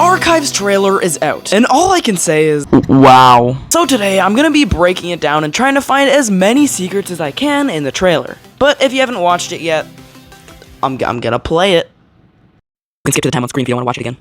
Archives trailer is out, and all I can say is, wow. So today, I'm gonna be breaking it down and trying to find as many secrets as I can in the trailer. But if you haven't watched it yet, I'm gonna play it. You can skip to the time on screen if you don't want to watch it again.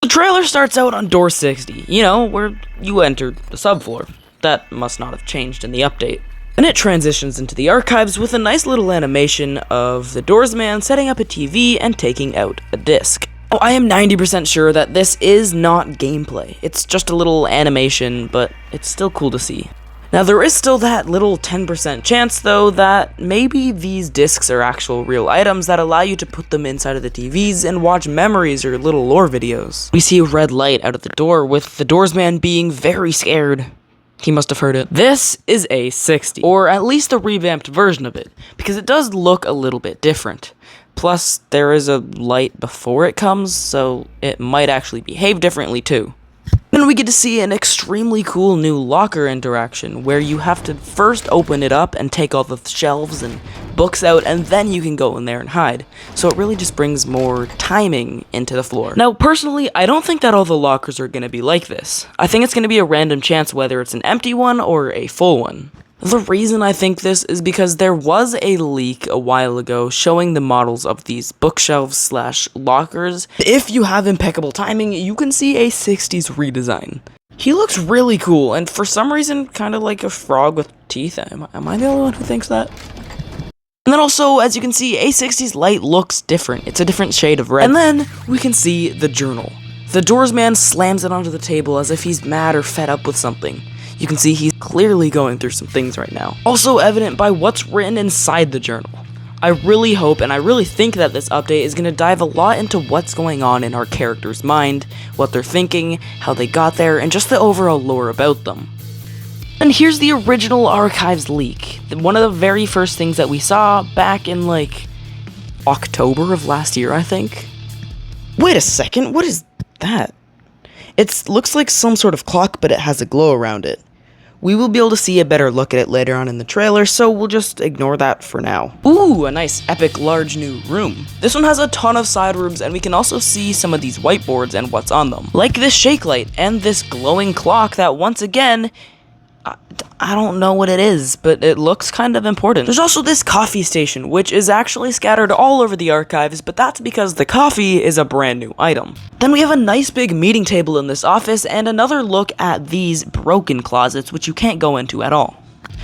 The trailer starts out on door 60, you know, where you enter the subfloor. That must not have changed in the update. And it transitions into the archives with a nice little animation of the Doorsman setting up a TV and taking out a disc. Oh, I am 90% sure that this is not gameplay. It's just a little animation, but it's still cool to see. Now, there is still that little 10% chance, though, that maybe these discs are actual real items that allow you to put them inside of the TVs and watch memories or little lore videos. We see a red light out of the door, with the Doorsman being very scared. He must have heard it. This is A60, or at least a revamped version of it, because it does look a little bit different. Plus, there is a light before it comes, so it might actually behave differently too. Then we get to see an extremely cool new locker interaction, where you have to first open it up and take all the shelves and books out, and then you can go in there and hide. So it really just brings more timing into the floor. Now, personally, I don't think that all the lockers are going to be like this. I think it's going to be a random chance whether it's an empty one or a full one. The reason I think this is because there was a leak a while ago showing the models of these bookshelves/lockers. If you have impeccable timing, you can see a 60s redesign. He looks really cool, and for some reason, kind of like a frog with teeth. Am I the only one who thinks that? And then also, as you can see, A60's light looks different. It's a different shade of red. And then we can see the journal. The Doorsman slams it onto the table as if he's mad or fed up with something. You can see he's clearly going through some things right now. Also evident by what's written inside the journal. I really hope and I really think that this update is going to dive a lot into what's going on in our character's mind, what they're thinking, how they got there, and just the overall lore about them. And here's the original Archives leak. One of the very first things that we saw back in like October of last year, I think. Wait a second, what is that? It looks like some sort of clock, but it has a glow around it. We will be able to see a better look at it later on in the trailer, so we'll just ignore that for now. Ooh, a nice epic large new room. This one has a ton of side rooms, and we can also see some of these whiteboards and what's on them. Like this shake light and this glowing clock that once again, I don't know what it is, but it looks kind of important. There's also this coffee station, which is actually scattered all over the archives, but that's because the coffee is a brand new item. Then we have a nice big meeting table in this office, and another look at these broken closets, which you can't go into at all.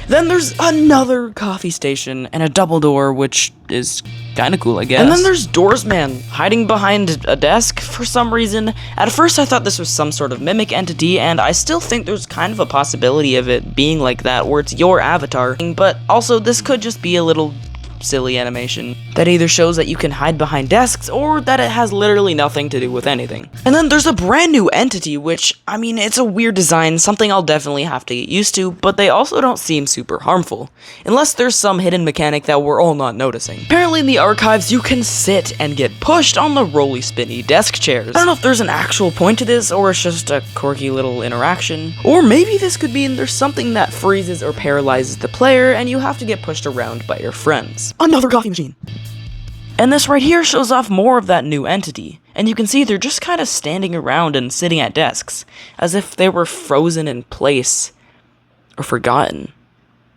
Then there's another coffee station and a double door, which is kind of cool, I guess. And then there's Doorsman hiding behind a desk for some reason. At first I thought this was some sort of mimic entity, and I still think there's kind of a possibility of it being like that, where it's your avatar. But also, this could just be a little silly animation that either shows that you can hide behind desks or that it has literally nothing to do with anything. And then there's a brand new entity, which, I mean, it's a weird design, something I'll definitely have to get used to, but they also don't seem super harmful, unless there's some hidden mechanic that we're all not noticing. Apparently in the archives, you can sit and get pushed on the roly spinny desk chairs. I don't know if there's an actual point to this, or it's just a quirky little interaction, or maybe this could mean there's something that freezes or paralyzes the player and you have to get pushed around by your friends. Another coffee machine. And this right here shows off more of that new entity, and you can see they're just kind of standing around and sitting at desks, as if they were frozen in place, or forgotten.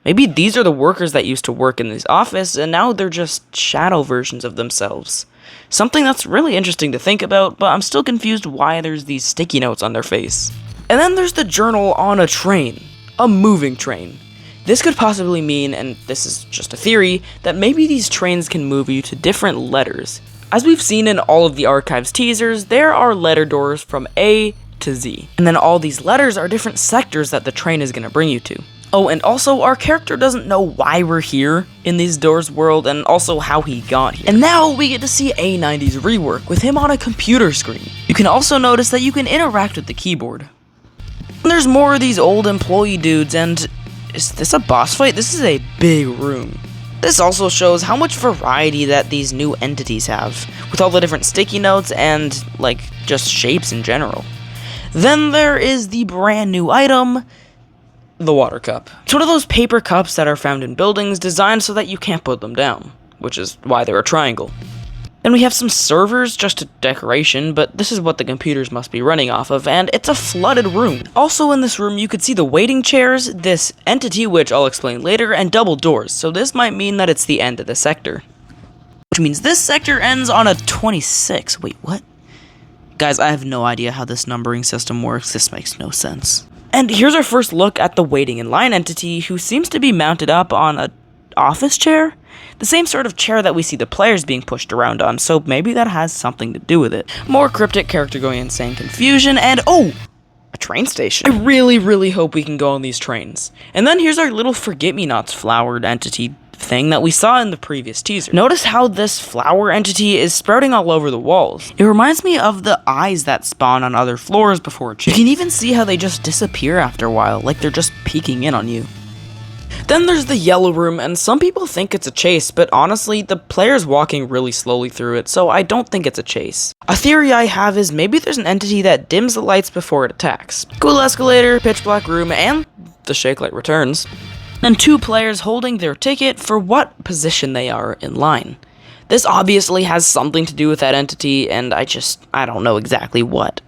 Maybe these are the workers that used to work in this office, and now they're just shadow versions of themselves. Something that's really interesting to think about, but I'm still confused why there's these sticky notes on their face. And then there's the journal on a train, a moving train. This could possibly mean, and this is just a theory, that maybe these trains can move you to different letters. As we've seen in all of the archives teasers, there are letter doors from A to Z. And then all these letters are different sectors that the train is going to bring you to. Oh, and also, our character doesn't know why we're here in these doors world, and also how he got here. And now we get to see A90's rework, with him on a computer screen. You can also notice that you can interact with the keyboard. And there's more of these old employee dudes, and is this a boss fight? This is a big room. This also shows how much variety that these new entities have, with all the different sticky notes and, like, just shapes in general. Then there is the brand new item, the water cup. It's one of those paper cups that are found in buildings designed so that you can't put them down, which is why they're a triangle. Then we have some servers, just a decoration, but this is what the computers must be running off of, and it's a flooded room. Also in this room, you could see the waiting chairs, this entity, which I'll explain later, and double doors, so this might mean that it's the end of the sector. Which means this sector ends on a 26. Wait, what? Guys, I have no idea how this numbering system works. This makes no sense. And here's our first look at the waiting in line entity, who seems to be mounted up on a office chair? The same sort of chair that we see the players being pushed around on, so maybe that has something to do with it. More cryptic character going insane confusion, and oh! A train station. I really hope we can go on these trains. And then here's our little forget-me-nots flowered entity thing that we saw in the previous teaser. Notice how this flower entity is sprouting all over the walls. It reminds me of the eyes that spawn on other floors before it. You can even see how they just disappear after a while, like they're just peeking in on you. Then there's the yellow room, and some people think it's a chase, but honestly, the player's walking really slowly through it, so I don't think it's a chase. A theory I have is maybe there's an entity that dims the lights before it attacks. Cool escalator, pitch black room, and the shake light returns. And two players holding their ticket for what position they are in line. This obviously has something to do with that entity, and I don't know exactly what.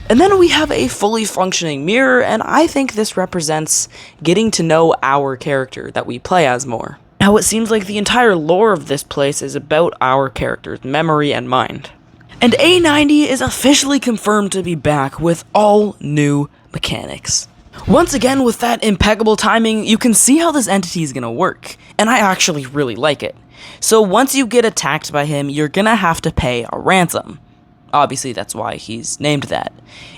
And then we have a fully functioning mirror, and I think this represents getting to know our character that we play as more. Now, it seems like the entire lore of this place is about our character's memory and mind. And A90 is officially confirmed to be back with all new mechanics. Once again, with that impeccable timing, you can see how this entity is gonna work, and I actually really like it. So once you get attacked by him, you're gonna have to pay a ransom. Obviously, that's why he's named that.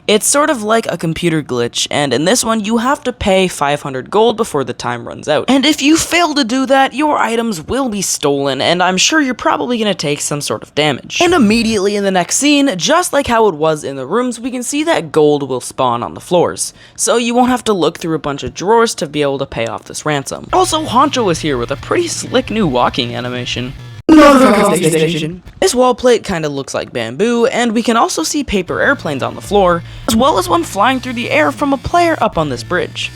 It's sort of like a computer glitch, and in this one, you have to pay 500 gold before the time runs out. And if you fail to do that, your items will be stolen, and I'm sure you're probably gonna take some sort of damage. And immediately in the next scene, just like how it was in the rooms, we can see that gold will spawn on the floors. So you won't have to look through a bunch of drawers to be able to pay off this ransom. Also, Honcho is here with a pretty slick new walking animation. Station. This wall plate kinda looks like bamboo, and we can also see paper airplanes on the floor, as well as one flying through the air from a player up on this bridge.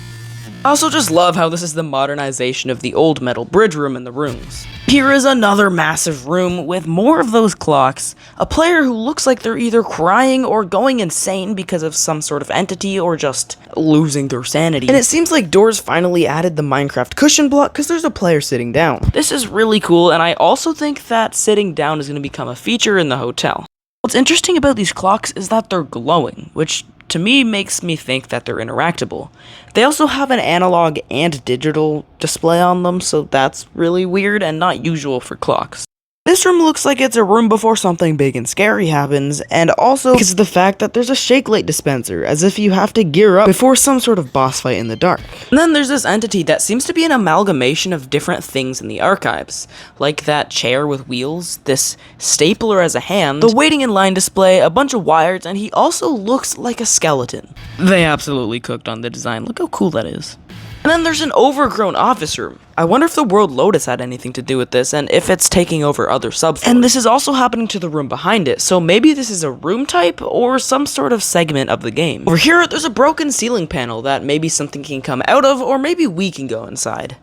I also just love how this is the modernization of the old metal bridge room in the rooms. Here is another massive room with more of those clocks, a player who looks like they're either crying or going insane because of some sort of entity or just losing their sanity. And it seems like Doors finally added the Minecraft cushion block because there's a player sitting down. This is really cool, and I also think that sitting down is going to become a feature in the hotel. What's interesting about these clocks is that they're glowing, which to me makes me think that they're interactable. They also have an analog and digital display on them, so that's really weird and not usual for clocks. This room looks like it's a room before something big and scary happens, and also because of the fact that there's a shake light dispenser, as if you have to gear up before some sort of boss fight in the dark. And then there's this entity that seems to be an amalgamation of different things in the archives, like that chair with wheels, this stapler as a hand, the waiting in line display, a bunch of wires, and he also looks like a skeleton. They absolutely cooked on the design, look how cool that is. And then there's an overgrown office room. I wonder if the World Lotus had anything to do with this, and if it's taking over other subfloors. And this is also happening to the room behind it, so maybe this is a room type, or some sort of segment of the game. Over here, there's a broken ceiling panel that maybe something can come out of, or maybe we can go inside.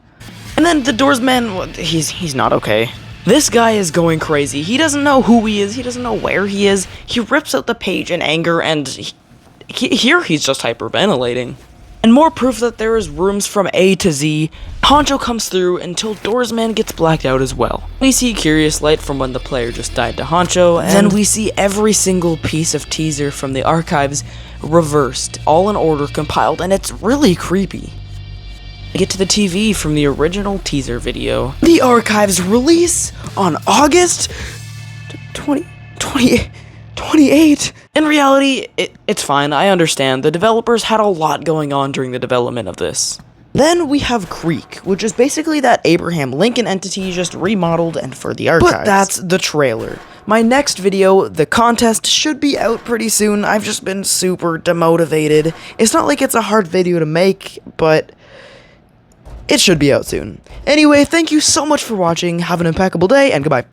And then the Doors man, well, he's not okay. This guy is going crazy. He doesn't know who he is, he doesn't know where he is. He rips out the page in anger, and here he's just hyperventilating. And more proof that there is rooms from A to Z. Honcho comes through until Doorsman gets blacked out as well. We see Curious Light from when the player just died to Honcho, and then we see every single piece of teaser from the archives reversed, all in order compiled, and it's really creepy. We get to the TV from the original teaser video. The archives release on August 28. In reality, it's fine, I understand. The developers had a lot going on during the development of this. Then we have Creek, which is basically that Abraham Lincoln entity just remodeled and for the archives. But that's the trailer. My next video, the contest, should be out pretty soon. I've just been super demotivated. It's not like it's a hard video to make, but it should be out soon. Anyway, thank you so much for watching, have an impeccable day, and goodbye.